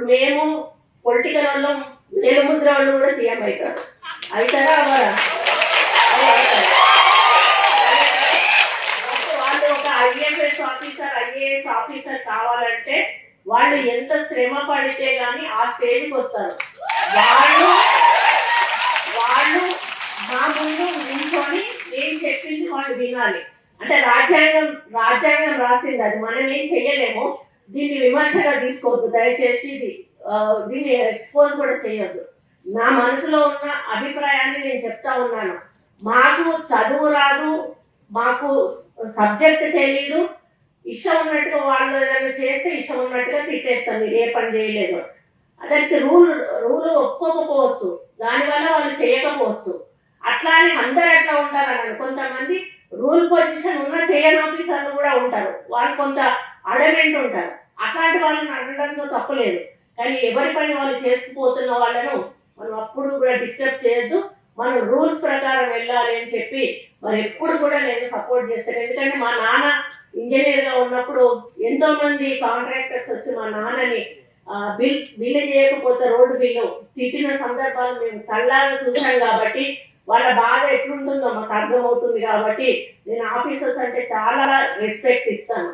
ఇప్పుడు మేము పొలిటికల్ వాళ్ళం, వేలుముద్ర వాళ్ళు కూడా సీఎం అవుతారు. అవుతారా అవరా? వాళ్ళు ఒక ఐఏఎస్ ఆఫీసర్ కావాలంటే వాళ్ళు ఎంత శ్రమ పడితే కానీ ఆ స్టేజ్కి వస్తారు. వాళ్ళు మా ముందు నిల్చొని నేను చెప్పింది వాళ్ళు వినాలి. అంటే రాజ్యాంగం రాసింది, అది మనం ఏం చెయ్యలేము. దీన్ని విమర్శగా తీసుకోవద్దు దయచేసి, దీన్ని ఎక్స్పోజ్ కూడా చేయొద్దు. నా మనసులో ఉన్న అభిప్రాయాన్ని నేను చెప్తా ఉన్నాను. మాకు చదువు రాదు, మాకు సబ్జెక్ట్ తెలీదు, ఇష్టం ఉన్నట్టుగా వాళ్ళు ఏదైనా చేస్తే ఇష్టం ఉన్నట్టుగా తిట్టేస్తాం, మీరు ఏ పని చేయలేదు. దానికి రూలు ఒప్పుకోకపోవచ్చు, దానివల్ల వాళ్ళు చేయకపోవచ్చు. అట్లా అని అందరు అట్లా ఉంటారన్నాను. కొంతమంది రూల్ పొజిషన్ ఉన్న చేయని ఆఫీసర్లు కూడా ఉంటారు, వాళ్ళు కొంత అడమెంట్ ఉంటారు. అట్లాంటి వాళ్ళని అనడంతో తప్పలేదు. కానీ ఎవరి పని వాళ్ళు చేసుకుపోతున్న వాళ్ళను మనం అప్పుడు కూడా డిస్టర్బ్ చేయొద్దు. మనం రూల్స్ ప్రకారం వెళ్ళాలి అని చెప్పి మరి ఎప్పుడు కూడా నేను సపోర్ట్ చేస్తాను. ఎందుకంటే మా నాన్న ఇంజనీర్గా ఉన్నప్పుడు ఎంతో మంది కాంట్రాక్టర్స్ వచ్చి మా నాన్నని బిల్లు చేయకపోతే రోడ్డు బిల్లు తిట్టిన సందర్భాలు మేము కళ్ళాగా చూసాం. కాబట్టి వాళ్ళ బాధ ఎట్లుంటుందో మాకు అర్థమవుతుంది. కాబట్టి నేను ఆఫీసర్స్ అంటే చాలా రెస్పెక్ట్ ఇస్తాను.